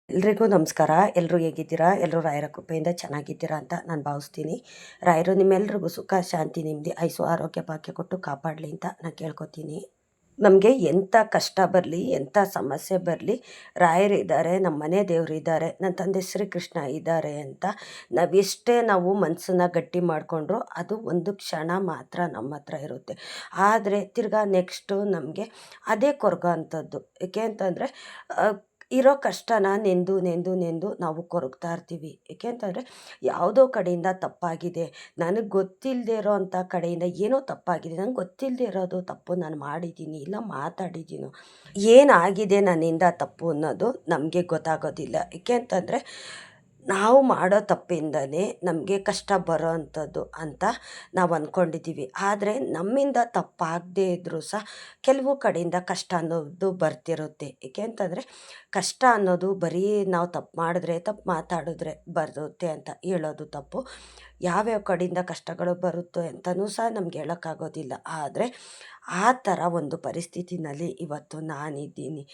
ಎಲ್ರಿಗೂ ನಮಸ್ಕಾರ. ಎಲ್ಲರೂ ಹೇಗಿದ್ದೀರಾ? ಎಲ್ಲರೂ ರಾಯರ ಕೃಪೆಯಿಂದ ಚೆನ್ನಾಗಿದ್ದೀರಾ ಅಂತ ನಾನು ಭಾವಿಸ್ತೀನಿ. ರಾಯರು ನಿಮ್ಮೆಲ್ರಿಗೂ ಸುಖ, ಶಾಂತಿ, ನೆಮ್ಮದಿ, ಆಯುಸ್ಸು, ಆರೋಗ್ಯ, ಭಾಗ್ಯ ಕೊಟ್ಟು ಕಾಪಾಡಲಿ ಅಂತ ನಾನು ಕೇಳ್ಕೊತೀನಿ. ನಮಗೆ ಎಂಥ ಕಷ್ಟ ಬರಲಿ, ಎಂಥ ಸಮಸ್ಯೆ ಬರಲಿ, ರಾಯರಿದ್ದಾರೆ, ನಮ್ಮ ಮನೆ ದೇವರಿದ್ದಾರೆ, ನನ್ನ ತಂದೆ ಶ್ರೀಕೃಷ್ಣ ಇದ್ದಾರೆ ಅಂತ ನಾವೆಷ್ಟೇ ನಾವು ಮನಸ್ಸನ್ನ ಗಟ್ಟಿ ಮಾಡಿಕೊಂಡ್ರು ಅದು ಒಂದು ಕ್ಷಣ ಮಾತ್ರ ನಮ್ಮ ಹತ್ರ ಇರುತ್ತೆ. ಆದರೆ ತಿರ್ಗಾ ನೆಕ್ಸ್ಟು ನಮಗೆ ಅದೇ ಕೊರಗೋ ಅಂಥದ್ದು. ಏಕೆ ಅಂತಂದರೆ ಇರೋ ಕಷ್ಟನ ನೆಂದು ನೆಂದು ನೆಂದು ನಾವು ಕೊರಗ್ತಾ ಇರ್ತೀವಿ. ಏಕೆ ಅಂತಂದರೆ ಯಾವುದೋ ಕಡೆಯಿಂದ ತಪ್ಪಾಗಿದೆ, ನನಗೆ ಗೊತ್ತಿಲ್ಲದೆ ಇರೋ ಅಂಥ ಕಡೆಯಿಂದ ಏನೋ ತಪ್ಪಾಗಿದೆ, ನಂಗೆ ಗೊತ್ತಿಲ್ಲದೆ ಇರೋದು ತಪ್ಪು ನಾನು ಮಾಡಿದ್ದೀನಿ, ಇಲ್ಲ ಮಾತಾಡಿದ್ದೀನೋ, ಏನಾಗಿದೆ ನನ್ನಿಂದ ತಪ್ಪು ಅನ್ನೋದು ನಮಗೆ ಗೊತ್ತಾಗೋದಿಲ್ಲ. ಏಕೆ ಅಂತಂದರೆ ನಾವು ಮಾಡೋ ತಪ್ಪಿಂದನೇ ನಮಗೆ ಕಷ್ಟ ಬರೋ ಅಂಥದ್ದು ಅಂತ ನಾವು ಅಂದ್ಕೊಂಡಿದ್ದೀವಿ. ಆದರೆ ನಮ್ಮಿಂದ ತಪ್ಪಾಗದೇ ಇದ್ದರೂ ಸಹ ಕೆಲವು ಕಡೆಯಿಂದ ಕಷ್ಟ ಅನ್ನೋದು ಬರ್ತಿರುತ್ತೆ. ಏಕೆ ಅಂತಂದರೆ ಕಷ್ಟ ಅನ್ನೋದು ಬರೀ ನಾವು ತಪ್ಪು ಮಾಡಿದ್ರೆ, ತಪ್ಪು ಮಾತಾಡಿದ್ರೆ ಬರುತ್ತೆ ಅಂತ ಹೇಳೋದು ತಪ್ಪು. ಯಾವ್ಯಾವ ಕಡೆಯಿಂದ ಕಷ್ಟಗಳು ಬರುತ್ತೆ ಅಂತಲೂ ಸಹ ನಮ್ಗೆ ಹೇಳೋಕ್ಕಾಗೋದಿಲ್ಲ. ಆದರೆ ಆ ಥರ ಒಂದು ಪರಿಸ್ಥಿತಿನಲ್ಲಿ ಇವತ್ತು ನಾನಿದ್ದೀನಿ.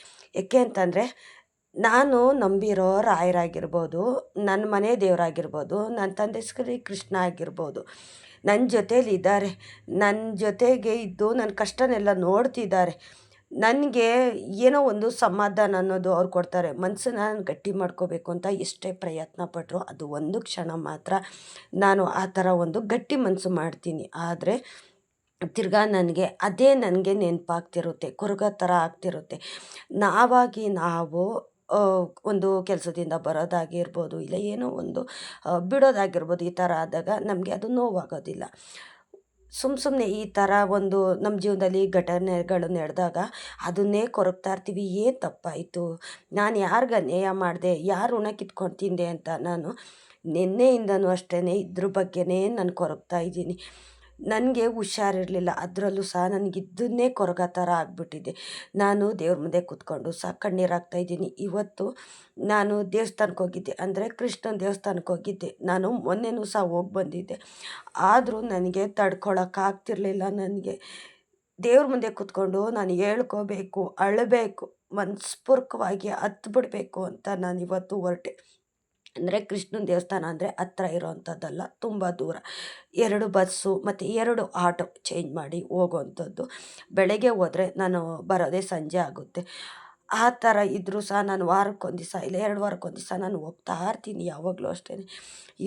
ಏಕೆ ಅಂತಂದರೆ ನಾನು ನಂಬಿರೋ ರಾಯರಾಗಿರ್ಬೋದು, ನನ್ನ ಮನೆ ದೇವರಾಗಿರ್ಬೋದು, ನನ್ನ ತಂದೆ ಶ್ರೀಕೃಷ್ಣ ಆಗಿರ್ಬೋದು, ನನ್ನ ಜೊತೇಲಿದ್ದಾರೆ, ನನ್ನ ಜೊತೆಗೆ ಇದ್ದು ನನ್ನ ಕಷ್ಟನೆಲ್ಲ ನೋಡ್ತಿದ್ದಾರೆ. ನನಗೆ ಏನೋ ಒಂದು ಸಮಾಧಾನ ಅನ್ನೋದು ಅವ್ರು ಕೊಡ್ತಾರೆ. ಮನಸ್ಸನ್ನ ಗಟ್ಟಿ ಮಾಡ್ಕೋಬೇಕು ಅಂತ ಎಷ್ಟೇ ಪ್ರಯತ್ನ ಪಟ್ಟರು ಅದು ಒಂದು ಕ್ಷಣ ಮಾತ್ರ ನಾನು ಆ ಥರ ಒಂದು ಗಟ್ಟಿ ಮನಸ್ಸು ಮಾಡ್ತೀನಿ. ಆದರೆ ತಿರ್ಗಾ ನನಗೆ ನೆನಪಾಗ್ತಿರುತ್ತೆ, ಕೊರಗೋ ಥರ ಆಗ್ತಿರುತ್ತೆ. ನಾವಾಗಿ ನಾವು ಒಂದು ಕೆಲಸದಿಂದ ಬರೋದಾಗಿರ್ಬೋದು, ಇಲ್ಲ ಏನೋ ಒಂದು ಬಿಡೋದಾಗಿರ್ಬೋದು, ಈ ಥರ ಆದಾಗ ನಮಗೆ ಅದು ನೋವಾಗೋದಿಲ್ಲ. ಸುಮ್ಮನೆ ಈ ಥರ ಒಂದು ನಮ್ಮ ಜೀವನದಲ್ಲಿ ಘಟನೆಗಳು ನಡೆದಾಗ ಅದನ್ನೇ ಕೊರಗ್ತಾ ಇರ್ತೀವಿ. ಏನು ತಪ್ಪಾಯಿತು, ನಾನು ಯಾರಿಗೆ ಅನ್ಯಾಯ ಮಾಡಿದೆ, ಯಾರು ಋಣ ಕಿತ್ಕೊಂಡು ತಿಂದೆ ಅಂತ ನಾನು ನಿನ್ನೆಯಿಂದನೂ ಅಷ್ಟೇ ಇದ್ರ ಬಗ್ಗೆನೇ ನಾನು ಕೊರಗ್ತಾ ಇದ್ದೀನಿ. ನನಗೆ ಹುಷಾರಿರಲಿಲ್ಲ, ಅದರಲ್ಲೂ ಸಹ ನನಗಿದ್ದನ್ನೇ ಕೊರಗೋ ಥರ ಆಗಿಬಿಟ್ಟಿದೆ. ನಾನು ದೇವ್ರ ಮುಂದೆ ಕೂತ್ಕೊಂಡು ಸಹ ಕಣ್ಣೀರು ಹಾಕ್ತಾಯಿದ್ದೀನಿ. ಇವತ್ತು ನಾನು ದೇವಸ್ಥಾನಕ್ಕೆ ಹೋಗಿದ್ದೆ, ಅಂದರೆ ಕೃಷ್ಣನ ದೇವಸ್ಥಾನಕ್ಕೆ ಹೋಗಿದ್ದೆ. ನಾನು ಮೊನ್ನೆನೂ ಸಹ ಹೋಗಿ ಬಂದಿದ್ದೆ. ಆದರೂ ನನಗೆ ತಡ್ಕೊಳಕ್ಕಾಗ್ತಿರ್ಲಿಲ್ಲ. ನನಗೆ ದೇವ್ರ ಮುಂದೆ ಕೂತ್ಕೊಂಡು ನಾನು ಹೇಳ್ಕೋಬೇಕು, ಅಳಬೇಕು, ಮನಸ್ಪೂರ್ವಕವಾಗಿ ಹತ್ಬಿಡ್ಬೇಕು ಅಂತ ನಾನು ಇವತ್ತು ಹೊರಟೆ. ಅಂದರೆ ಕೃಷ್ಣನ ದೇವಸ್ಥಾನ ಅಂದರೆ ಹತ್ರ ಇರೋವಂಥದ್ದಲ್ಲ, ತುಂಬ ದೂರ. 2 ಬಸ್ಸು ಮತ್ತು 2 ಆಟೋ ಚೇಂಜ್ ಮಾಡಿ ಹೋಗೋವಂಥದ್ದು. ಬೆಳಗ್ಗೆ ಹೋದರೆ ನಾನು ಬರೋದೇ ಸಂಜೆ ಆಗುತ್ತೆ. ಆ ಥರ ಇದ್ದರೂ ಸಹ ನಾನು ವಾರಕ್ಕೊಂದು ದಿವಸ ಇಲ್ಲ 2 ವಾರಕ್ಕೊಂದು ದಿವಸ ನಾನು ಹೋಗ್ತಾ ಇರ್ತೀನಿ ಯಾವಾಗಲೂ ಅಷ್ಟೇ.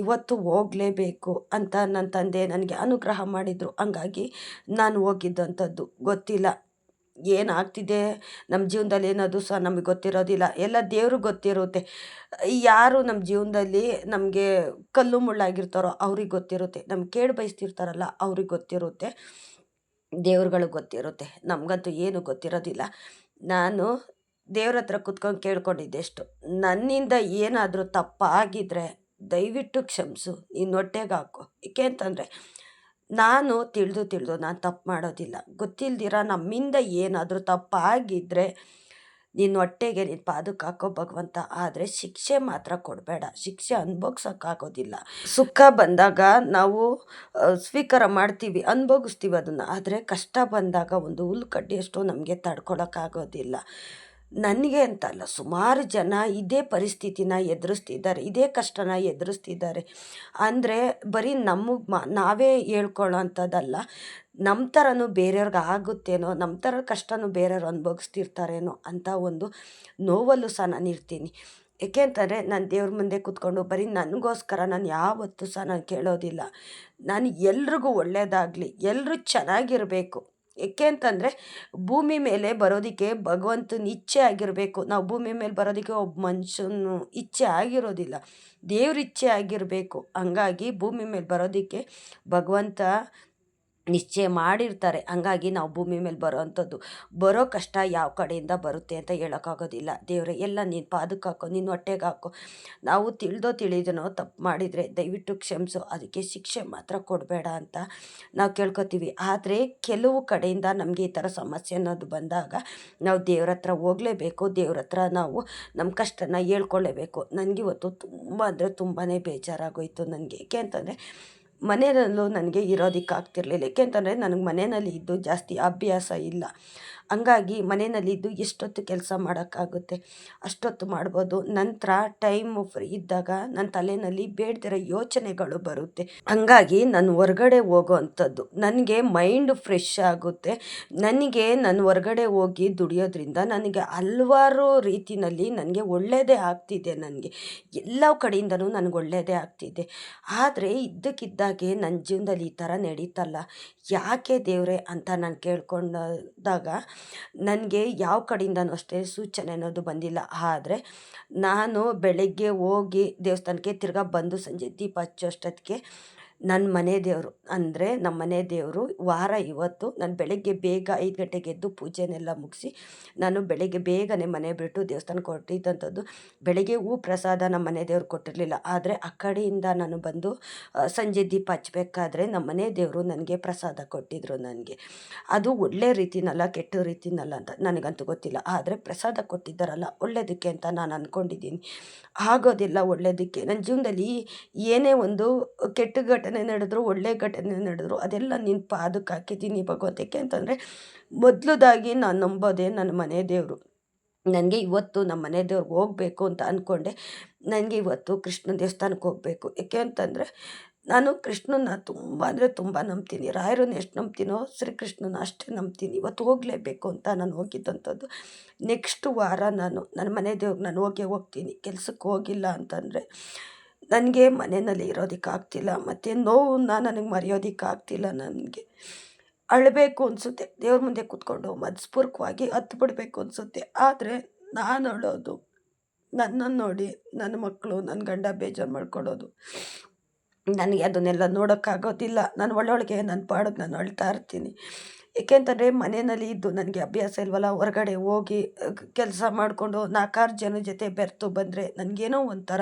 ಇವತ್ತು ಹೋಗಲೇಬೇಕು ಅಂತ ನನ್ನ ತಂದೆ ನನಗೆ ಅನುಗ್ರಹ ಮಾಡಿದರು. ಹಂಗಾಗಿ ನಾನು ಹೋಗಿದ್ದಂಥದ್ದು. ಗೊತ್ತಿಲ್ಲ ಏನಾಗ್ತಿದೆ ನಮ್ಮ ಜೀವನದಲ್ಲಿ ಅನ್ನೋದು ಸಹ ನಮಗೆ ಗೊತ್ತಿರೋದಿಲ್ಲ. ಎಲ್ಲ ದೇವ್ರಿಗೆ ಗೊತ್ತಿರುತ್ತೆ. ಯಾರು ನಮ್ಮ ಜೀವನದಲ್ಲಿ ನಮಗೆ ಕಲ್ಲು ಮುಳ್ಳಾಗಿರ್ತಾರೋ ಅವ್ರಿಗೆ ಗೊತ್ತಿರುತ್ತೆ. ನಮ್ಗೆ ಕೇಡು ಬಯಸ್ತಿರ್ತಾರಲ್ಲ ಅವ್ರಿಗೆ ಗೊತ್ತಿರುತ್ತೆ. ದೇವ್ರುಗಳಿಗೆ ಗೊತ್ತಿರುತ್ತೆ. ನಮಗಂತೂ ಏನೂ ಗೊತ್ತಿರೋದಿಲ್ಲ. ನಾನು ದೇವ್ರ ಹತ್ರ ಕೂತ್ಕೊಂಡು ಕೇಳ್ಕೊಂಡಿದ್ದೆಷ್ಟು, ನನ್ನಿಂದ ಏನಾದರೂ ತಪ್ಪಾಗಿದ್ದರೆ ದಯವಿಟ್ಟು ಕ್ಷಮಿಸು, ನೀನು ಹೊಟ್ಟೆಗೆ ಹಾಕೋ. ಏಕೆ ಅಂತಂದರೆ ನಾನು ತಿಳಿದು ನಾನು ತಪ್ಪು ಮಾಡೋದಿಲ್ಲ. ಗೊತ್ತಿಲ್ದಿರ ನಮ್ಮಿಂದ ಏನಾದರೂ ತಪ್ಪಾಗಿದ್ದರೆ ನಿನ್ನ ಹೊಟ್ಟೆಗೆ ನಿನ್ನ ಪಾದಕ್ಕೆ ಹಾಕೋ ಭಗವಂತ. ಆದರೆ ಶಿಕ್ಷೆ ಮಾತ್ರ ಕೊಡಬೇಡ, ಶಿಕ್ಷೆ ಅನುಭವಿಸೋಕ್ಕಾಗೋದಿಲ್ಲ. ಸುಖ ಬಂದಾಗ ನಾವು ಸ್ವೀಕಾರ ಮಾಡ್ತೀವಿ, ಅನುಭವಿಸ್ತೀವಿ ಅದನ್ನು. ಆದರೆ ಕಷ್ಟ ಬಂದಾಗ ಒಂದು ಹುಲ್ಲು ಕಡ್ಡಿಯಷ್ಟು ನಮಗೆ ತಡ್ಕೊಳಕ್ಕಾಗೋದಿಲ್ಲ. ನನಗೆ ಅಂತಲ್ಲ, ಸುಮಾರು ಜನ ಇದೇ ಪರಿಸ್ಥಿತಿನ ಎದುರಿಸ್ತಿದ್ದಾರೆ, ಇದೇ ಕಷ್ಟನ ಎದುರಿಸ್ತಿದ್ದಾರೆ. ಅಂದರೆ ಬರೀ ನಾವೇ ಹೇಳ್ಕೊಳ್ಳೋ ಅಂಥದ್ದಲ್ಲ, ನಮ್ಮ ಥರನೂ ಬೇರೆಯವ್ರಿಗೆ ಆಗುತ್ತೇನೋ, ನಮ್ಮ ಥರ ಕಷ್ಟನೂ ಬೇರೆಯವ್ರು ಅನುಭವಿಸ್ತಿರ್ತಾರೇನೋ ಅಂತ ಒಂದು ನೋವಲ್ಲೂ ಸಹ ನಾನು ಇರ್ತೀನಿ. ಏಕೆ ಅಂತಂದರೆ ನಾನು ದೇವ್ರ ಮುಂದೆ ಕೂತ್ಕೊಂಡು ಬರೀ ನನಗೋಸ್ಕರ ನಾನು ಯಾವತ್ತೂ ಸಹ ನಾನು ಕೇಳೋದಿಲ್ಲ. ನಾನು ಎಲ್ರಿಗೂ ಒಳ್ಳೆಯದಾಗಲಿ, ಎಲ್ಲರೂ ಚೆನ್ನಾಗಿರಬೇಕು. ಏಕೆ ಅಂತಂದರೆ ಭೂಮಿ ಮೇಲೆ ಬರೋದಕ್ಕೆ ಭಗವಂತನ ಇಚ್ಛೆ ಆಗಿರಬೇಕು. ನಾವು ಭೂಮಿ ಮೇಲೆ ಬರೋದಕ್ಕೆ ಒಬ್ಬ ಮನುಷ್ಯನು ಇಚ್ಛೆ ಆಗಿರೋದಿಲ್ಲ, ದೇವ್ರ ಇಚ್ಛೆ ಆಗಿರಬೇಕು. ಹಂಗಾಗಿ ಭೂಮಿ ಮೇಲೆ ಬರೋದಕ್ಕೆ ಭಗವಂತ ನಿಶ್ಚಯ ಮಾಡಿರ್ತಾರೆ. ಹಂಗಾಗಿ ನಾವು ಭೂಮಿ ಮೇಲೆ ಬರೋ ಕಷ್ಟ ಯಾವ ಕಡೆಯಿಂದ ಬರುತ್ತೆ ಅಂತ ಹೇಳೋಕ್ಕಾಗೋದಿಲ್ಲ. ದೇವರೇ ಎಲ್ಲ ನೀನು ಪಾದಕ್ಕೆ ಹಾಕೋ, ನಿನ್ನ ಹೊಟ್ಟೆಗೆ ಹಾಕೋ. ನಾವು ತಿಳಿದನೋ ತಪ್ಪು ಮಾಡಿದರೆ ದಯವಿಟ್ಟು ಕ್ಷಮಿಸು, ಅದಕ್ಕೆ ಶಿಕ್ಷೆ ಮಾತ್ರ ಕೊಡಬೇಡ ಅಂತ ನಾವು ಕೇಳ್ಕೊತೀವಿ. ಆದರೆ ಕೆಲವು ಕಡೆಯಿಂದ ನಮಗೆ ಈ ಥರ ಸಮಸ್ಯೆ ಅನ್ನೋದು ಬಂದಾಗ ನಾವು ದೇವ್ರ ಹತ್ರ ಹೋಗಲೇಬೇಕು, ದೇವ್ರ ಹತ್ರ ನಾವು ನಮ್ಮ ಕಷ್ಟನ ಹೇಳ್ಕೊಳ್ಳೇಬೇಕು. ನನಗಿವತ್ತು ತುಂಬ ಅಂದರೆ ತುಂಬಾ ಬೇಜಾರಾಗೋಯಿತು ನನಗೆ. ಏಕೆ ಅಂತಂದರೆ ಮನೆಯಲ್ಲೂ ನನಗೆ ಇರೋದಕ್ಕಾಗ್ತಿರ್ಲಿಲ್ಲ. ಏಕೆಂತಂದರೆ ನನಗೆ ಮನೆಯಲ್ಲಿ ಇದ್ದು ಜಾಸ್ತಿ ಅಭ್ಯಾಸ ಇಲ್ಲ. ಹಂಗಾಗಿ ಮನೆಯಲ್ಲಿದ್ದು ಎಷ್ಟೊತ್ತು ಕೆಲಸ ಮಾಡೋಕ್ಕಾಗುತ್ತೆ ಅಷ್ಟೊತ್ತು ಮಾಡ್ಬೋದು. ನಂತರ ಟೈಮು ಫ್ರೀ ಇದ್ದಾಗ ನನ್ನ ತಲೆಯಲ್ಲಿ ಬೇಡದಿರೋ ಯೋಚನೆಗಳು ಬರುತ್ತೆ. ಹಂಗಾಗಿ ನಾನು ಹೊರಗಡೆ ಹೋಗೋ ಅಂಥದ್ದು ನನಗೆ ಮೈಂಡ್ ಫ್ರೆಶ್ ಆಗುತ್ತೆ. ನಾನು ಹೊರಗಡೆ ಹೋಗಿ ದುಡಿಯೋದ್ರಿಂದ ನನಗೆ ಹಲವಾರು ರೀತಿಯಲ್ಲಿ ನನಗೆ ಒಳ್ಳೆಯದೇ ಆಗ್ತಿದೆ. ನನಗೆ ಎಲ್ಲ ಕಡೆಯಿಂದನೂ ನನಗೆ ಒಳ್ಳೆಯದೇ ಆಗ್ತಿದೆ. ಆದರೆ ಇದ್ದಕ್ಕಿದ್ದಾಗೆ ನನ್ನ ಜೀವನದಲ್ಲಿ ಈ ಥರ ನಡೀತಲ್ಲ, ಯಾಕೆ ದೇವರೇ ಅಂತ ನಾನು ಕೇಳ್ಕೊಂಡಾಗ ನನಗೆ ಯಾವ ಕಡೆಯಿಂದನೂ ಅಷ್ಟೇ ಸೂಚನೆ ಅನ್ನೋದು ಬಂದಿಲ್ಲ. ಆದರೆ ನಾನು ಬೆಳಗ್ಗೆ ಹೋಗಿ ದೇವಸ್ಥಾನಕ್ಕೆ ತಿರ್ಗಾ ಬಂದು ಸಂಜೆ ದೀಪ ಹಚ್ಚೋಷ್ಟೊತ್ತಿಗೆ ನನ್ನ ಮನೆ ದೇವರು ಅಂದರೆ ನಮ್ಮ ಮನೆ ದೇವರು ವಾರ ಇವತ್ತು ನಾನು ಬೆಳಗ್ಗೆ ಬೇಗ 5 ಗಂಟೆಗೆ ಎದ್ದು ಪೂಜೆನೆಲ್ಲ ಮುಗಿಸಿ ನಾನು ಬೆಳಗ್ಗೆ ಬೇಗನೆ ಮನೆ ಬಿಟ್ಟು ದೇವಸ್ಥಾನಕ್ಕೆ ಹೊರಟಿದ್ದಂಥದ್ದು. ಬೆಳಗ್ಗೆ ಪ್ರಸಾದ ನಮ್ಮ ಮನೆ ದೇವ್ರು ಕೊಟ್ಟಿರಲಿಲ್ಲ. ಆದರೆ ಆ ಕಡೆಯಿಂದ ನಾನು ಬಂದು ಸಂಜೆ ದೀಪ ಹಚ್ಚಬೇಕಾದ್ರೆ ನಮ್ಮ ಮನೆ ದೇವರು ನನಗೆ ಪ್ರಸಾದ ಕೊಟ್ಟಿದ್ದರು. ನನಗೆ ಅದು ಒಳ್ಳೆ ರೀತಿನಲ್ಲ ಕೆಟ್ಟ ರೀತಿನಲ್ಲ ಅಂತ ನನಗಂತೂ ಗೊತ್ತಿಲ್ಲ. ಆದರೆ ಪ್ರಸಾದ ಕೊಟ್ಟಿದ್ದಾರಲ್ಲ ಒಳ್ಳೆಯದಕ್ಕೆ ಅಂತ ನಾನು ಅಂದ್ಕೊಂಡಿದ್ದೀನಿ. ಆಗೋದಿಲ್ಲ ಒಳ್ಳೆಯದಕ್ಕೆ. ನನ್ನ ಜೀವನದಲ್ಲಿ ಏನೇ ಒಂದು ಕೆಟ್ಟ ಘಟನೆ ನಡೆದ್ರು ಒಳ್ಳೆ ಘಟನೆ ನಡೆದ್ರು ಅದೆಲ್ಲ ನಿನ್ನ ಪಾದಕ್ಕೆ ಹಾಕಿದ್ದೀನಿ ಭಗವಂತಕ್ಕೆ ಅಂತಂದರೆ ಮೊದಲದಾಗಿ ನಾನು ನಂಬೋದೇ ನನ್ನ ಮನೆ ದೇವರು. ನನಗೆ ಇವತ್ತು ನಮ್ಮ ಮನೆ ದೇವ್ರಿಗೆ ಹೋಗಬೇಕು ಅಂತ ಅಂದ್ಕೊಂಡೆ. ನನಗೆ ಇವತ್ತು ಕೃಷ್ಣನ ದೇವಸ್ಥಾನಕ್ಕೆ ಹೋಗಬೇಕು. ಏಕೆ ಅಂತಂದರೆ ನಾನು ಕೃಷ್ಣನ ತುಂಬ ಅಂದರೆ ತುಂಬ ನಂಬ್ತೀನಿ. ರಾಯರನ್ನ ಎಷ್ಟು ನಂಬ್ತೀನೋ ಶ್ರೀಕೃಷ್ಣನ ಅಷ್ಟೇ ನಂಬ್ತೀನಿ. ಇವತ್ತು ಹೋಗಲೇಬೇಕು ಅಂತ ನಾನು ಹೋಗಿದ್ದಂಥದ್ದು. ನೆಕ್ಸ್ಟ್ ವಾರ ನನ್ನ ಮನೆ ದೇವ್ರಿಗೆ ನಾನು ಹೋಗ್ತೀನಿ. ಕೆಲ್ಸಕ್ಕೆ ಹೋಗಿಲ್ಲ ಅಂತಂದರೆ ನನಗೆ ಮನೆಯಲ್ಲಿ ಇರೋದಕ್ಕಾಗ್ತಿಲ್ಲ. ಮತ್ತು ನೋವನ್ನ ನನಗೆ ಮರೆಯೋದಕ್ಕಾಗ್ತಿಲ್ಲ. ನನಗೆ ಅಳಬೇಕು ಅನಿಸುತ್ತೆ. ದೇವ್ರ ಮುಂದೆ ಕೂತ್ಕೊಂಡು ಮನಸ್ಪೂರ್ವಕವಾಗಿ ಹತ್ತು ಬಿಡಬೇಕು ಅನಿಸುತ್ತೆ. ಆದರೆ ನಾನು ಅಳೋದು, ನನ್ನನ್ನು ನೋಡಿ ನನ್ನ ಮಕ್ಕಳು ನನ್ನ ಗಂಡ ಬೇಜಾರು ಮಾಡ್ಕೊಳ್ಳೋದು, ನನಗೆ ಅದನ್ನೆಲ್ಲ ನೋಡೋಕ್ಕಾಗೋದಿಲ್ಲ. ನಾನು ಒಳ್ಳೊಳಗೆ ನನ್ನ ಪಾಡಿಗೆ ನಾನು ಅಳ್ತಾ ಇರ್ತೀನಿ. ಏಕೆಂತಂದರೆ ಮನೆಯಲ್ಲಿ ಇದ್ದು ನನಗೆ ಅಭ್ಯಾಸ ಇಲ್ವಲ್ಲ. ಹೊರಗಡೆ ಹೋಗಿ ಕೆಲಸ ಮಾಡಿಕೊಂಡು 4-6 ಜನ ಜೊತೆ ಬೆರೆತು ಬಂದರೆ ನನಗೇನೋ ಒಂಥರ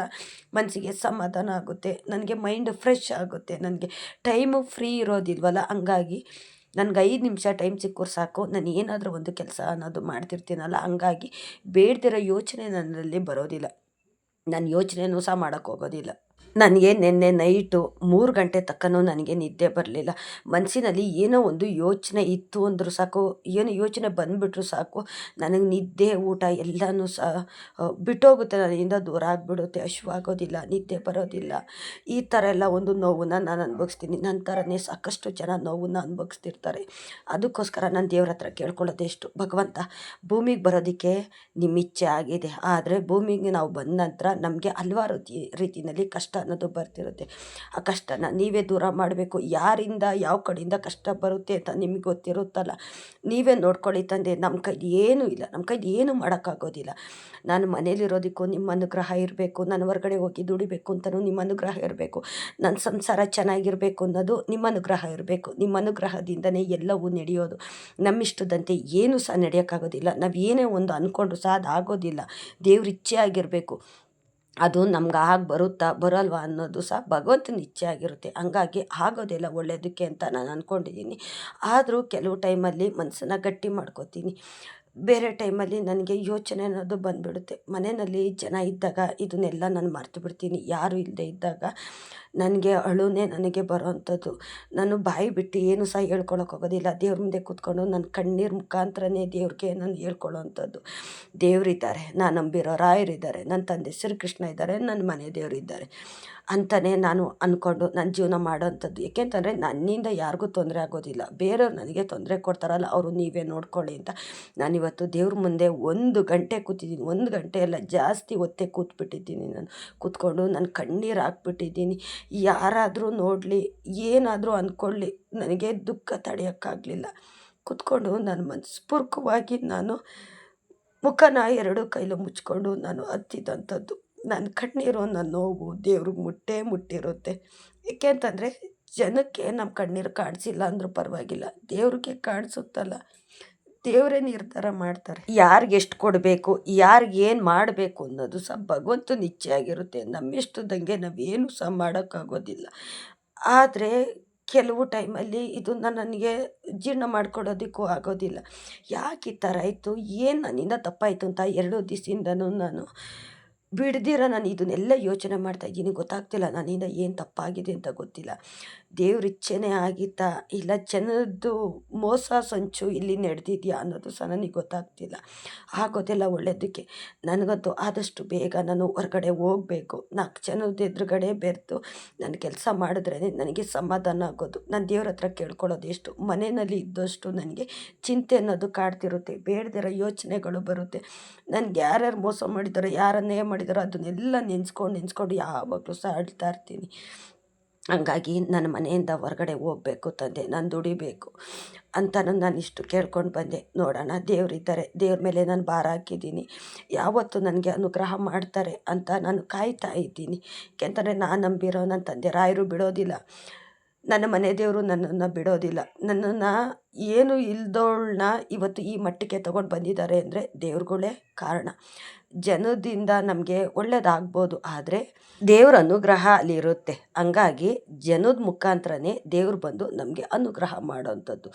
ಮನಸ್ಸಿಗೆ ಸಮಾಧಾನ ಆಗುತ್ತೆ. ನನಗೆ ಮೈಂಡ್ ಫ್ರೆಶ್ ಆಗುತ್ತೆ. ನನಗೆ ಟೈಮು ಫ್ರೀ ಇರೋದಿಲ್ವಲ್ಲ. ಹಂಗಾಗಿ ನನಗೆ 5 ನಿಮಿಷ ಟೈಮ್ ಸಿಕ್ಕೋರು ಸಾಕು. ನಾನು ಏನಾದರೂ ಒಂದು ಕೆಲಸ ಅನ್ನೋದು ಮಾಡ್ತಿರ್ತೀನಲ್ಲ, ಹಂಗಾಗಿ ಬೇಡದಿರೋ ಯೋಚನೆ ನನ್ನಲ್ಲಿ ಬರೋದಿಲ್ಲ. ನಾನು ಯೋಚನೆನೂ ಸಹ ಮಾಡೋಕ್ಕೋಗೋದಿಲ್ಲ. ನನಗೆ ನಿನ್ನೆ ನೈಟು 3 ಗಂಟೆ ತನಕನೂ ನನಗೆ ನಿದ್ದೆ ಬರಲಿಲ್ಲ. ಮನಸ್ಸಿನಲ್ಲಿ ಏನೋ ಒಂದು ಯೋಚನೆ ಇತ್ತು ಅಂದರೂ ಸಾಕು, ಏನೋ ಯೋಚನೆ ಬಂದುಬಿಟ್ರೂ ಸಾಕು, ನನಗೆ ನಿದ್ದೆ ಊಟ ಎಲ್ಲನೂ ಸಹ ಬಿಟ್ಟೋಗುತ್ತೆ. ನನ್ನಿಂದ ದೂರ ಆಗಿಬಿಡುತ್ತೆ. ಹಶ್ವಾಗೋದಿಲ್ಲ, ನಿದ್ದೆ ಬರೋದಿಲ್ಲ. ಈ ಥರ ಎಲ್ಲ ಒಂದು ನೋವನ್ನು ನಾನು ಅನುಭವಿಸ್ತೀನಿ. ನನ್ನ ಥರನೇ ಸಾಕಷ್ಟು ಜನ ನೋವನ್ನು ಅನುಭವಿಸ್ತಿರ್ತಾರೆ. ಅದಕ್ಕೋಸ್ಕರ ನಾನು ದೇವ್ರ ಹತ್ರ ಕೇಳ್ಕೊಳ್ಳೋದೆಷ್ಟು, ಭಗವಂತ ಭೂಮಿಗೆ ಬರೋದಕ್ಕೆ ನಿಮ್ಮ ಇಚ್ಛೆ ಆಗಿದೆ. ಆದರೆ ಭೂಮಿಗೆ ನಾವು ಬಂದ ನಂತರ ನಮಗೆ ಹಲವಾರು ರೀತಿಯಲ್ಲಿ ಕಷ್ಟ ಅನ್ನೋದು ಬರ್ತಿರುತ್ತೆ. ಆ ಕಷ್ಟನ ನೀವೇ ದೂರ ಮಾಡಬೇಕು. ಯಾರಿಂದ ಯಾವ ಕಡೆಯಿಂದ ಕಷ್ಟ ಬರುತ್ತೆ ಅಂತ ನಿಮಗೆ ಗೊತ್ತಿರುತ್ತಲ್ಲ. ನೀವೇ ನೋಡ್ಕೊಳ್ಳಿ ತಂದೆ. ನಮ್ಮ ಕೈಲಿ ಏನೂ ಇಲ್ಲ, ನಮ್ಮ ಕೈಲಿ ಏನೂ ಮಾಡೋಕ್ಕಾಗೋದಿಲ್ಲ. ನಾನು ಮನೇಲಿರೋದಕ್ಕೂ ನಿಮ್ಮ ಅನುಗ್ರಹ ಇರಬೇಕು. ನಾನು ಹೊರಗಡೆ ಹೋಗಿ ದುಡಿಬೇಕು ಅಂತಲೂ ನಿಮ್ಮ ಅನುಗ್ರಹ ಇರಬೇಕು. ನನ್ನ ಸಂಸಾರ ಚೆನ್ನಾಗಿರಬೇಕು ಅನ್ನೋದು ನಿಮ್ಮ ಅನುಗ್ರಹ ಇರಬೇಕು. ನಿಮ್ಮ ಅನುಗ್ರಹದಿಂದನೇ ಎಲ್ಲವೂ ನಡೆಯೋದು. ನಮ್ಮಿಷ್ಟದಂತೆ ಏನೂ ಸಹ ನಡೆಯೋಕ್ಕಾಗೋದಿಲ್ಲ. ನಾವು ಏನೇ ಒಂದು ಅಂದ್ಕೊಂಡು ಸಹ ಅದು ಆಗೋದಿಲ್ಲ. ದೇವ್ರ ಇಚ್ಛೆ ಆಗಿರಬೇಕು. ಅದು ನಮ್ಗೆ ಬರುತ್ತಾ ಬರಲ್ವಾ ಅನ್ನೋದು ಸಹ ಭಗವಂತನ ಇಚ್ಛೆ ಆಗಿರುತ್ತೆ. ಹಂಗಾಗಿ ಆಗೋದೆಲ್ಲ ಒಳ್ಳೆಯದಕ್ಕೆ ಅಂತ ನಾನು ಅಂದ್ಕೊಂಡಿದ್ದೀನಿ. ಆದರೂ ಕೆಲವು ಟೈಮಲ್ಲಿ ಮನಸ್ಸನ್ನು ಗಟ್ಟಿ ಮಾಡ್ಕೋತೀನಿ. ಬೇರೆ ಟೈಮಲ್ಲಿ ನನಗೆ ಯೋಚನೆ ಅನ್ನೋದು ಬಂದುಬಿಡುತ್ತೆ. ಮನೆಯಲ್ಲಿ ಜನ ಇದ್ದಾಗ ಇದನ್ನೆಲ್ಲ ನಾನು ಮರ್ತು ಬಿಡ್ತೀನಿ. ಯಾರೂ ಇಲ್ಲದೆ ಇದ್ದಾಗ ನನಗೆ ಅಳುನೇ ನನಗೆ ಬರೋವಂಥದ್ದು. ನಾನು ಬಾಯಿ ಬಿಟ್ಟು ಏನೂ ಸಹ ಹೇಳ್ಕೊಳಕ್ಕೆ ಹೋಗೋದಿಲ್ಲ. ದೇವ್ರ ಮುಂದೆ ಕೂತ್ಕೊಂಡು ನನ್ನ ಕಣ್ಣೀರು ಮುಖಾಂತರನೇ ದೇವ್ರಿಗೆ ನಾನು ಹೇಳ್ಕೊಳ್ಳೋವಂಥದ್ದು. ದೇವರಿದ್ದಾರೆ, ನಾನು ನಂಬಿರೋ ರಾಯರಿದ್ದಾರೆ, ನನ್ನ ತಂದೆ ಶ್ರೀಕೃಷ್ಣ ಇದ್ದಾರೆ, ನನ್ನ ಮನೆ ದೇವರಿದ್ದಾರೆ ಅಂತಲೇ ನಾನು ಅಂದ್ಕೊಂಡು ನನ್ನ ಜೀವನ ಮಾಡೋವಂಥದ್ದು. ಏಕೆಂತಂದರೆ ನನ್ನಿಂದ ಯಾರಿಗೂ ತೊಂದರೆ ಆಗೋದಿಲ್ಲ. ಬೇರೆಯವ್ರು ನನಗೆ ತೊಂದರೆ ಕೊಡ್ತಾರಲ್ಲ, ಅವರು ನೀವೇ ನೋಡ್ಕೊಳ್ಳಿ ಅಂತ ನಾನಿವತ್ತು ದೇವ್ರ ಮುಂದೆ 1 ಗಂಟೆ ಕೂತಿದ್ದೀನಿ. 1 ಗಂಟೆ ಎಲ್ಲ ಜಾಸ್ತಿ ಹೊತ್ತೇ ಕೂತ್ಬಿಟ್ಟಿದ್ದೀನಿ. ನಾನು ಕೂತ್ಕೊಂಡು ನನ್ನ ಕಣ್ಣೀರು ಹಾಕ್ಬಿಟ್ಟಿದ್ದೀನಿ. ಯಾರಾದರೂ ನೋಡಲಿ, ಏನಾದರೂ ಅಂದ್ಕೊಳ್ಳಿ, ನನಗೆ ದುಃಖ ತಡೆಯೋಕ್ಕಾಗಲಿಲ್ಲ. ಕೂತ್ಕೊಂಡು ನಾನು ಮನಸ್ಪೂರ್ವಕವಾಗಿ ನಾನು ಮುಖನ 2 ಕೈಲೂ ಮುಚ್ಕೊಂಡು ನಾನು ಹತ್ತಿದಂಥದ್ದು. ನನ್ನ ಕಣ್ಣೀರು, ನನ್ನ ನೋವು ದೇವ್ರಿಗೆ ಮುಟ್ಟಿರುತ್ತೆ. ಏಕೆ ಅಂತಂದರೆ ಜನಕ್ಕೆ ನಮ್ಮ ಕಣ್ಣೀರು ಕಾಣಿಸಿಲ್ಲ ಅಂದರೂ ಪರವಾಗಿಲ್ಲ, ದೇವ್ರಿಗೆ ಕಾಣಿಸುತ್ತಲ್ಲ. ದೇವರೇ ನಿರ್ಧಾರ ಮಾಡ್ತಾರೆ ಯಾರಿಗೆ ಎಷ್ಟು ಕೊಡಬೇಕು, ಯಾರಿಗೆ ಏನು ಮಾಡಬೇಕು ಅನ್ನೋದು ಸಹ ಭಗವಂತನ ಇಚ್ಛೆ ಆಗಿರುತ್ತೆ. ನಮ್ಮಿಷ್ಟದಂಗೆ ನಾವೇನು ಸಹ ಮಾಡೋಕ್ಕಾಗೋದಿಲ್ಲ. ಆದರೆ ಕೆಲವು ಟೈಮಲ್ಲಿ ಇದನ್ನು ನನಗೆ ಜೀರ್ಣ ಮಾಡ್ಕೊಳ್ಳೋದಕ್ಕೂ ಆಗೋದಿಲ್ಲ. ಯಾಕೆ ಈ ಥರ ಆಯಿತು, ಏನು ನನ್ನಿಂದ ತಪ್ಪಾಯಿತು ಅಂತ 2 ದಿವಸದಿಂದನೂ ನಾನು ಬಿಡ್ದಿರ ನಾನು ಇದನ್ನೆಲ್ಲ ಯೋಚನೆ ಮಾಡ್ತಾ ಇದ್ದೀನಿ. ಗೊತ್ತಾಗ್ತಿಲ್ಲ ನನ್ನಿಂದ ಏನು ತಪ್ಪಾಗಿದೆ ಅಂತ ಗೊತ್ತಿಲ್ಲ. ದೇವ್ರ ಇಚ್ಛೆನೇ ಆಗಿತ್ತಾ ಇಲ್ಲ ಜನದ್ದು ಮೋಸ ಸಂಚು ಇಲ್ಲಿ ನಡೆದಿದೆಯಾ ಅನ್ನೋದು ಸಹ ನನಗೆ ಗೊತ್ತಾಗ್ತಿಲ್ಲ. ಆಗೋದೆಲ್ಲ ಒಳ್ಳೆಯದಕ್ಕೆ. ನನಗಂತೂ ಆದಷ್ಟು ಬೇಗ ನಾನು ಹೊರಗಡೆ ಹೋಗಬೇಕು. 4 ಜನದ ಎದುರುಗಡೆ ಬೆರೆತು ನಾನು ಕೆಲಸ ಮಾಡಿದ್ರೇ ನನಗೆ ಸಮಾಧಾನ ಆಗೋದು. ನಾನು ದೇವ್ರ ಹತ್ರ ಕೇಳ್ಕೊಳ್ಳೋದು ಎಷ್ಟು, ಮನೆಯಲ್ಲಿ ಇದ್ದಷ್ಟು ನನಗೆ ಚಿಂತೆ ಅನ್ನೋದು ಕಾಡ್ತಿರುತ್ತೆ. ಬೇಡದಿರೋ ಯೋಚನೆಗಳು ಬರುತ್ತೆ. ನನಗೆ ಯಾರ್ಯಾರು ಮೋಸ ಮಾಡಿದ್ದಾರೋ, ಯಾರು ಅನ್ಯಾಯ ಮಾಡಿದ್ದಾರೋ ಅದನ್ನೆಲ್ಲ ನೆನೆಸ್ಕೊಂಡು ಯಾವಾಗಲೂ ಸಹ ಅಳ್ತಾ ಇರ್ತೀನಿ. ಹಂಗಾಗಿ ನನ್ನ ಮನೆಯಿಂದ ಹೊರಗಡೆ ಹೋಗಬೇಕು ತಂದೆ, ನಾನು ದುಡಿಬೇಕು ಅಂತಲೂ ನಾನು ಇಷ್ಟು ಕೇಳ್ಕೊಂಡು ಬಂದೆ. ನೋಡೋಣ, ದೇವರಿದ್ದಾರೆ, ದೇವ್ರ ಮೇಲೆ ನಾನು ಭಾರ ಹಾಕಿದ್ದೀನಿ. ಯಾವತ್ತೂ ನನಗೆ ಅನುಗ್ರಹ ಮಾಡ್ತಾರೆ ಅಂತ ನಾನು ಕಾಯ್ತಾ ಇದ್ದೀನಿ. ಯಾಕೆಂತಂದರೆ ನಾನು ನಂಬಿರೋ ನನ್ನ ತಂದೆ ರಾಯರು ಬಿಡೋದಿಲ್ಲ. ನನ್ನ ಮನೆ ದೇವರು ನನ್ನನ್ನು ಬಿಡೋದಿಲ್ಲ. ನನ್ನನ್ನು ಏನು ಇಲ್ದೋಳನ್ನ ಇವತ್ತು ಈ ಮಟ್ಟಕ್ಕೆ ತೊಗೊಂಡು ಬಂದಿದ್ದಾರೆ ಅಂದರೆ ದೇವ್ರುಗಳೇ ಕಾರಣ. ಜನದಿಂದ ನಮಗೆ ಒಳ್ಳೇದಾಗ್ಬೋದು, ಆದರೆ ದೇವ್ರ ಅನುಗ್ರಹ ಅಲ್ಲಿರುತ್ತೆ. ಹಂಗಾಗಿ ಜನದ ಮುಖಾಂತರನೇ ದೇವ್ರು ಬಂದು ನಮಗೆ ಅನುಗ್ರಹ ಮಾಡೋವಂಥದ್ದು.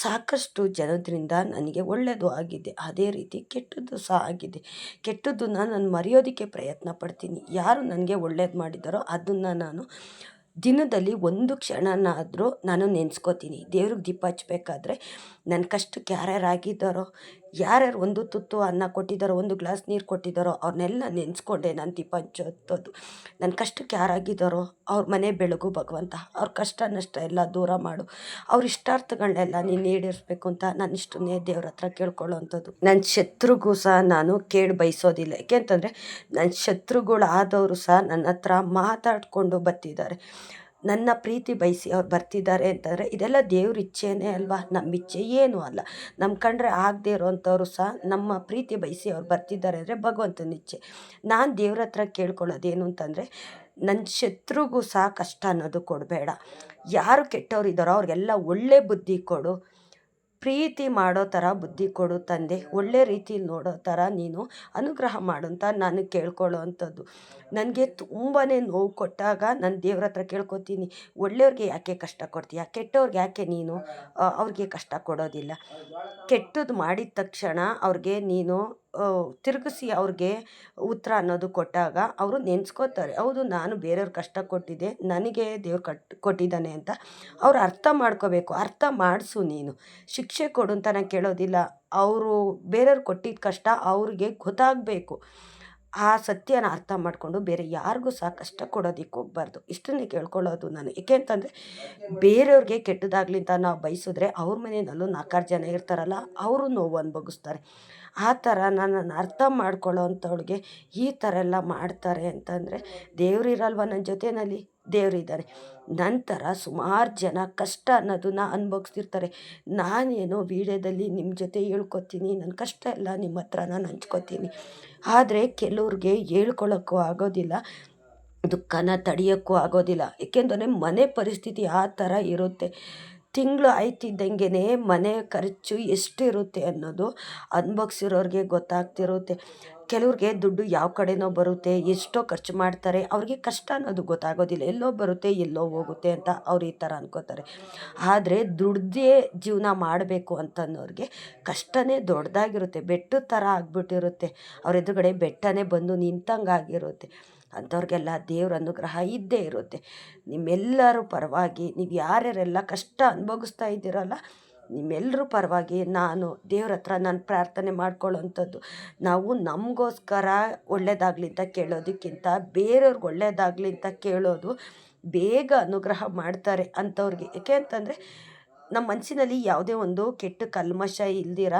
ಸಾಕಷ್ಟು ಜನರಿಂದ ನನಗೆ ಒಳ್ಳೆಯದು ಆಗಿದೆ, ಅದೇ ರೀತಿ ಕೆಟ್ಟದ್ದು ಸಹ ಆಗಿದೆ. ಕೆಟ್ಟದ್ದನ್ನು ನಾನು ಮರೆಯೋದಕ್ಕೆ ಪ್ರಯತ್ನ ಪಡ್ತೀನಿ. ಯಾರು ನನಗೆ ಒಳ್ಳೇದು ಮಾಡಿದ್ದಾರೋ ಅದನ್ನು ನಾನು ದಿನದಲ್ಲಿ ಒಂದು ಕ್ಷಣನಾದರೂ ನಾನು ನೆನೆಸ್ಕೋತೀನಿ. ದೇವ್ರಿಗೆ ದೀಪ ಹಚ್ಬೇಕಾದ್ರೆ ನನ್ನ ಕಷ್ಟಕ್ಕೆ ಯಾರ್ಯಾರು ಆಗಿದ್ದಾರೋ, ಯಾರ್ಯಾರು ಒಂದು ತುತ್ತು ಅನ್ನ ಕೊಟ್ಟಿದ್ದಾರೋ, ಒಂದು ಗ್ಲಾಸ್ ನೀರು ಕೊಟ್ಟಿದ್ದಾರೋ ಅವ್ರನ್ನೆಲ್ಲ ನೆನೆಸ್ಕೊಂಡೆ ನಾನು ದೀಪ ಹಚ್ಚೋದು. ನನ್ನ ಕಷ್ಟಕ್ಕೆ ಯಾರಾಗಿದ್ದಾರೋ ಅವ್ರ ಮನೆ ಬೆಳಗು ಭಗವಂತ. ಅವ್ರ ಕಷ್ಟ ನಷ್ಟ ಎಲ್ಲ ದೂರ ಮಾಡು. ಅವ್ರ ಇಷ್ಟಾರ್ಥಗಳನ್ನೆಲ್ಲ ನೀನು ಈಡೇರಿಸ್ಬೇಕು ಅಂತ ನಾನು ಇಷ್ಟನ್ನೇ ದೇವ್ರ ಹತ್ರ ಕೇಳ್ಕೊಳ್ಳೋ ಅಂಥದ್ದು. ನನ್ನ ಶತ್ರುಗೂ ಸಹ ನಾನು ಕೇಳಿ ಬಯಸೋದಿಲ್ಲ. ಯಾಕೆಂತಂದರೆ ನನ್ನ ಶತ್ರುಗಳಾದವರು ಸಹ ನನ್ನ ಹತ್ರ ಮಾತಾಡಿಕೊಂಡು ಬರ್ತಿದ್ದಾರೆ. ನನ್ನ ಪ್ರೀತಿ ಬಯಸಿ ಅವ್ರು ಬರ್ತಿದ್ದಾರೆ ಅಂತಂದರೆ ಇದೆಲ್ಲ ದೇವ್ರ ಇಚ್ಛೆನೇ ಅಲ್ವಾ, ನಮ್ಮ ಇಚ್ಛೆ ಏನೂ ಅಲ್ಲ. ನಮ್ಮ ಕಂಡ್ರೆ ಆಗದೆ ಇರೋವಂಥವ್ರು ಸಹ ನಮ್ಮ ಪ್ರೀತಿ ಬಯಸಿ ಅವ್ರು ಬರ್ತಿದ್ದಾರೆ ಅಂದರೆ ಭಗವಂತನ ಇಚ್ಛೆ. ನಾನು ದೇವ್ರ ಹತ್ರ ಕೇಳ್ಕೊಳ್ಳೋದೇನು ಅಂತಂದರೆ ನನ್ನ ಶತ್ರುಗೂ ಸಹ ಕಷ್ಟ ಅನ್ನೋದು ಕೊಡಬೇಡ. ಯಾರು ಕೆಟ್ಟವರಿದ್ದಾರೋ ಅವ್ರಿಗೆಲ್ಲ ಒಳ್ಳೆ ಬುದ್ಧಿ ಕೊಡು. ಪ್ರೀತಿ ಮಾಡೋ ಥರ ಬುದ್ಧಿ ಕೊಡು ತಂದೆ. ಒಳ್ಳೆ ರೀತಿಲಿ ನೋಡೋ ಥರ ನೀನು ಅನುಗ್ರಹ ಮಾಡು ಅಂತ ನಾನು ಕೇಳ್ಕೊಳ್ಳೋ ಅಂಥದ್ದು. ನನಗೆ ತುಂಬಾ ನೋವು ಕೊಟ್ಟಾಗ ನಾನು ದೇವ್ರ ಹತ್ರ ಕೇಳ್ಕೊತೀನಿ, ಒಳ್ಳೆಯವ್ರಿಗೆ ಯಾಕೆ ಕಷ್ಟ ಕೊಡ್ತೀಯ, ಕೆಟ್ಟವ್ರಿಗೆ ಯಾಕೆ ನೀನು ಅವ್ರಿಗೆ ಕಷ್ಟ ಕೊಡೋದಿಲ್ಲ. ಕೆಟ್ಟದ್ದು ಮಾಡಿದ ತಕ್ಷಣ ಅವ್ರಿಗೆ ನೀನು ತಿರುಗಿಸಿ ಅವ್ರಿಗೆ ಉತ್ತರ ಅನ್ನೋದು ಕೊಟ್ಟಾಗ ಅವರು ನೆನೆಸ್ಕೋತಾರೆ, ಹೌದು ನಾನು ಬೇರೆಯವ್ರ ಕಷ್ಟ ಕೊಟ್ಟಿದ್ದೆ, ನನಗೆ ದೇವ್ರು ಕೊಟ್ಟಿದ್ದಾನೆ ಅಂತ ಅವ್ರು ಅರ್ಥ ಮಾಡ್ಕೋಬೇಕು. ಅರ್ಥ ಮಾಡಿಸು ನೀನು. ಶಿಕ್ಷೆ ಕೊಡು ಅಂತ ನಾನು ಕೇಳೋದಿಲ್ಲ. ಅವರು ಬೇರೆಯವ್ರು ಕೊಟ್ಟಿದ್ದ ಕಷ್ಟ ಅವ್ರಿಗೆ ಗೊತ್ತಾಗಬೇಕು. ಆ ಸತ್ಯನ ಅರ್ಥ ಮಾಡಿಕೊಂಡು ಬೇರೆ ಯಾರಿಗೂ ಸಹ ಕಷ್ಟ ಕೊಡೋದಕ್ಕೆ ಹೋಗ್ಬಾರ್ದು. ಇಷ್ಟನ್ನೇ ಕೇಳ್ಕೊಳ್ಳೋದು ನಾನು. ಏಕೆ ಅಂತಂದರೆ ಬೇರೆಯವ್ರಿಗೆ ಕೆಟ್ಟದಾಗಲಿ ಅಂತ ನಾವು ಬಯಸಿದ್ರೆ ಅವ್ರ ಮನೆಯಲ್ಲೂ 4 ಜನ ಇರ್ತಾರಲ್ಲ, ಅವರು ನೋವು ಅನುಭವಿಸ್ತಾರೆ. ಆ ಥರ ನನ್ನನ್ನು ಅರ್ಥ ಮಾಡ್ಕೊಳ್ಳೋ ಅಂಥವ್ಳಿಗೆ ಈ ಥರ ಎಲ್ಲ ಮಾಡ್ತಾರೆ ಅಂತಂದರೆ ದೇವರಿರಲ್ವ ನನ್ನ ಜೊತೆಯಲ್ಲಿ? ದೇವರಿದ್ದಾರೆ. ನಂತರ ಸುಮಾರು ಜನ ಕಷ್ಟ ಅನ್ನೋದನ್ನ ಅನುಭವಿಸ್ತಿರ್ತಾರೆ. ನಾನೇನೋ ವೀಡಿಯೋದಲ್ಲಿ ನಿಮ್ಮ ಜೊತೆ ಹೇಳ್ಕೊತೀನಿ, ನನ್ನ ಕಷ್ಟ ಎಲ್ಲ ನಿಮ್ಮ ಹತ್ರ ನಾನು ಹಂಚ್ಕೊತೀನಿ. ಆದರೆ ಕೆಲವ್ರಿಗೆ ಹೇಳ್ಕೊಳ್ಳೋಕ್ಕೂ ಆಗೋದಿಲ್ಲ, ದುಃಖನ ತಡೆಯೋಕ್ಕೂ ಆಗೋದಿಲ್ಲ. ಏಕೆಂದರೆ ಮನೆ ಪರಿಸ್ಥಿತಿ ಆ ಥರ ಇರುತ್ತೆ. ತಿಂಗಳು ಆಯ್ತಿದ್ದಂಗೆ ಮನೆ ಖರ್ಚು ಎಷ್ಟಿರುತ್ತೆ ಅನ್ನೋದು ಅನುಭವಿಸಿರೋರಿಗೆ ಗೊತ್ತಾಗ್ತಿರುತ್ತೆ. ಕೆಲವ್ರಿಗೆ ದುಡ್ಡು ಯಾವ ಕಡೆನೋ ಬರುತ್ತೆ, ಎಷ್ಟೋ ಖರ್ಚು ಮಾಡ್ತಾರೆ, ಅವ್ರಿಗೆ ಕಷ್ಟ ಅನ್ನೋದು ಗೊತ್ತಾಗೋದಿಲ್ಲ. ಎಲ್ಲೋ ಬರುತ್ತೆ ಎಲ್ಲೋ ಹೋಗುತ್ತೆ ಅಂತ ಅವ್ರು ಈ ಥರ ಅನ್ಕೋತಾರೆ. ಆದರೆ ದುಡ್ದೇ ಜೀವನ ಮಾಡಬೇಕು ಅಂತನ್ನೋರಿಗೆ ಕಷ್ಟನೇ ದೊಡ್ಡದಾಗಿರುತ್ತೆ, ಬೆಟ್ಟದ ಥರ ಆಗ್ಬಿಟ್ಟಿರುತ್ತೆ. ಅವ್ರ ಎದುರುಗಡೆ ಬೆಟ್ಟನೇ ಬಂದು ನಿಂತಂಗಾಗಿರುತ್ತೆ. ಅಂಥವ್ರಿಗೆಲ್ಲ ದೇವ್ರ ಅನುಗ್ರಹ ಇದ್ದೇ ಇರುತ್ತೆ. ನಿಮ್ಮೆಲ್ಲರ ಪರವಾಗಿ ನೀವು ಯಾರ್ಯಾರೆಲ್ಲ ಕಷ್ಟ ಅನುಭವಿಸ್ತಾ ಇದ್ದೀರಲ್ಲ, ನಿಮ್ಮೆಲ್ಲರ ಪರವಾಗಿ ನಾನು ದೇವ್ರ ಹತ್ರ ನಾನು ಪ್ರಾರ್ಥನೆ ಮಾಡ್ಕೊಳ್ಳೋವಂಥದ್ದು. ನಾವು ನಮಗೋಸ್ಕರ ಒಳ್ಳೆಯದಾಗಲಿ ಅಂತ ಕೇಳೋದಕ್ಕಿಂತ ಬೇರೆಯವ್ರಿಗೆ ಒಳ್ಳೆಯದಾಗಲಿ ಅಂತ ಕೇಳೋದು ಬೇಗ ಅನುಗ್ರಹ ಮಾಡ್ತಾರೆ ಅಂಥವ್ರಿಗೆ. ಏಕೆ ಅಂತಂದರೆ ನಮ್ಮ ಮನಸ್ಸಿನಲ್ಲಿ ಯಾವುದೇ ಒಂದು ಕೆಟ್ಟ ಕಲ್ಮಶ ಇಲ್ದಿರ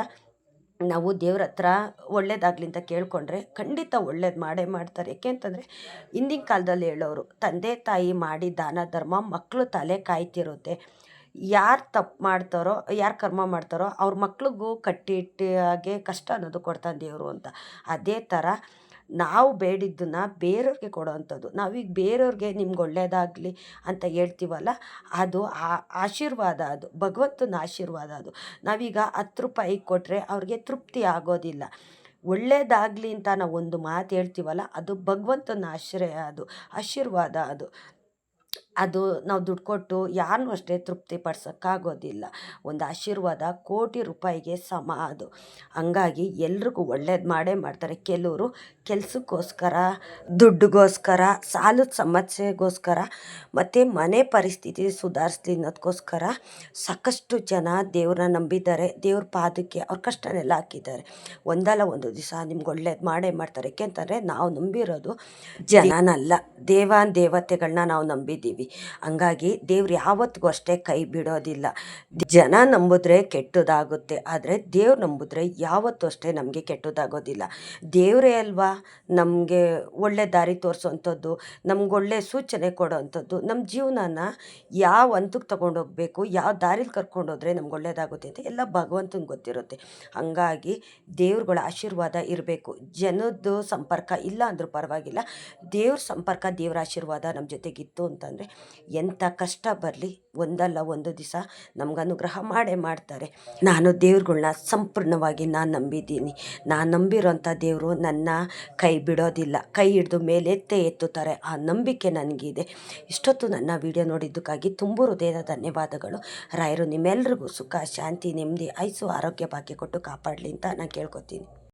ನಾವು ದೇವ್ರ ಹತ್ರ ಒಳ್ಳೇದಾಗಲಿ ಅಂತ ಕೇಳಿಕೊಂಡ್ರೆ ಖಂಡಿತ ಒಳ್ಳೇದು ಮಾಡೇ ಮಾಡ್ತಾರೆ. ಏಕೆ ಅಂತಂದರೆ ಹಿಂದಿನ ಕಾಲದಲ್ಲಿ ಹೇಳೋರು, ತಂದೆ ತಾಯಿ ಮಾಡಿ ದಾನ ಧರ್ಮ ಮಕ್ಕಳು ತಲೆ ಕಾಯ್ತಿರುತ್ತೆ. ಯಾರು ತಪ್ಪು ಮಾಡ್ತಾರೋ, ಯಾರು ಕರ್ಮ ಮಾಡ್ತಾರೋ ಅವ್ರ ಮಕ್ಳಿಗೂ ಕಟ್ಟಿಟ್ಟಾಗೆ ಕಷ್ಟ ಅನ್ನೋದು ಕೊಡ್ತಾನೆ ದೇವರು ಅಂತ. ಅದೇ ಥರ ನಾವು ಬೇಡಿದ್ದನ್ನು ಬೇರೆಯವ್ರಿಗೆ ಕೊಡೋವಂಥದ್ದು. ನಾವೀಗ ಬೇರೆಯವ್ರಿಗೆ ನಿಮ್ಗೆ ಒಳ್ಳೆಯದಾಗಲಿ ಅಂತ ಹೇಳ್ತೀವಲ್ಲ, ಅದು ಆಶೀರ್ವಾದ, ಅದು ಭಗವಂತನ ಆಶೀರ್ವಾದ. ಅದು ನಾವೀಗ 10 ರೂಪಾಯಿ ಕೊಟ್ಟರೆ ಅವ್ರಿಗೆ ತೃಪ್ತಿ ಆಗೋದಿಲ್ಲ. ಒಳ್ಳೆಯದಾಗಲಿ ಅಂತ ನಾವು ಒಂದು ಮಾತು ಹೇಳ್ತೀವಲ್ಲ, ಅದು ಭಗವಂತನ ಆಶ್ರಯ, ಅದು ಆಶೀರ್ವಾದ. ಅದು ಅದು ನಾವು ದುಡ್ಡು ಕೊಟ್ಟು ಯಾರನ್ನೂ ಅಷ್ಟೇ ತೃಪ್ತಿಪಡ್ಸೋಕ್ಕಾಗೋದಿಲ್ಲ. ಒಂದು ಆಶೀರ್ವಾದ ಕೋಟಿ ರೂಪಾಯಿಗೆ ಸಮ ಅದು. ಹಂಗಾಗಿ ಎಲ್ರಿಗೂ ಒಳ್ಳೇದು ಮಾಡೇ ಮಾಡ್ತಾರೆ. ಕೆಲವರು ಕೆಲಸಕ್ಕೋಸ್ಕರ, ದುಡ್ಡಿಗೋಸ್ಕರ, ಸಾಲದ ಸಮಸ್ಯೆಗೋಸ್ಕರ ಮತ್ತು ಮನೆ ಪರಿಸ್ಥಿತಿ ಸುಧಾರಿಸ್ಲಿ ಅನ್ನೋದಕ್ಕೋಸ್ಕರ ಸಾಕಷ್ಟು ಜನ ದೇವ್ರನ್ನ ನಂಬಿದ್ದಾರೆ. ದೇವ್ರ ಪಾದಕ್ಕೆ ಅವ್ರ ಕಷ್ಟನೆಲ್ಲ ಹಾಕಿದ್ದಾರೆ. ಒಂದಲ್ಲ ಒಂದು ದಿವಸ ನಿಮ್ಗೆ ಒಳ್ಳೇದು ಮಾಡೇ ಮಾಡ್ತಾರೆ. ಏಕೆಂತಂದರೆ ನಾವು ನಂಬಿರೋದು ಜನನಲ್ಲ, ದೇವತೆಗಳನ್ನ ನಾವು ನಂಬಿದ್ದೀವಿ. ಹಂಗಾಗಿ ದೇವ್ರು ಯಾವತ್ತಿಗೂ ಅಷ್ಟೇ ಕೈ ಬಿಡೋದಿಲ್ಲ. ಜನ ನಂಬಿದ್ರೆ ಕೆಟ್ಟದಾಗುತ್ತೆ, ಆದರೆ ದೇವ್ರು ನಂಬಿದ್ರೆ ಯಾವತ್ತೂ ಅಷ್ಟೇ ನಮಗೆ ಕೆಟ್ಟದಾಗೋದಿಲ್ಲ. ದೇವರೇ ಅಲ್ವಾ ನಮಗೆ ಒಳ್ಳೆ ದಾರಿ ತೋರಿಸೋವಂಥದ್ದು, ನಮ್ಗೆ ಸೂಚನೆ ಕೊಡೋವಂಥದ್ದು. ನಮ್ಮ ಜೀವನನ ಯಾವ ಹಂತಕ್ಕೆ ತೊಗೊಂಡೋಗ್ಬೇಕು, ಯಾವ ದಾರಿಲಿ ಕರ್ಕೊಂಡೋದ್ರೆ ನಮ್ಗೆ ಒಳ್ಳೇದಾಗುತ್ತೆ ಅಂತ ಎಲ್ಲ ಭಗವಂತನಿಗೆ ಗೊತ್ತಿರುತ್ತೆ. ಹಂಗಾಗಿ ದೇವ್ರುಗಳ ಆಶೀರ್ವಾದ ಇರಬೇಕು. ಜನದ್ದು ಸಂಪರ್ಕ ಇಲ್ಲ ಅಂದರೂ ಪರವಾಗಿಲ್ಲ, ದೇವ್ರ ಸಂಪರ್ಕ, ದೇವ್ರ ಆಶೀರ್ವಾದ ನಮ್ಮ ಜೊತೆಗಿತ್ತು ಅಂತಂದರೆ ಎಂಥ ಕಷ್ಟ ಬರಲಿ ಒಂದಲ್ಲ ಒಂದು ದಿವಸ ನಮ್ಗೆ ಅನುಗ್ರಹ ಮಾಡೇ ಮಾಡ್ತಾರೆ. ನಾನು ದೇವ್ರುಗಳ್ನ ಸಂಪೂರ್ಣವಾಗಿ ನಾನು ನಂಬಿದ್ದೀನಿ. ನಾನು ನಂಬಿರೋಂಥ ದೇವರು ನನ್ನ ಕೈ ಬಿಡೋದಿಲ್ಲ, ಕೈ ಹಿಡಿದು ಮೇಲೆತ್ತೇ ಎತ್ತುತ್ತಾರೆ. ಆ ನಂಬಿಕೆ ನನಗಿದೆ. ಇಷ್ಟೊತ್ತು ನನ್ನ ವಿಡಿಯೋ ನೋಡಿದ್ದಕ್ಕಾಗಿ ತುಂಬ ಹೃದಯದ ಧನ್ಯವಾದಗಳು. ರಾಯರು ನಿಮ್ಮೆಲ್ರಿಗೂ ಸುಖ, ಶಾಂತಿ, ನೆಮ್ಮದಿ, ಆಯುಸ್ಸು, ಆರೋಗ್ಯ ಭಾಗ್ಯ ಕೊಟ್ಟು ಕಾಪಾಡಲಿ ಅಂತ ನಾನು ಕೇಳ್ಕೊತೀನಿ.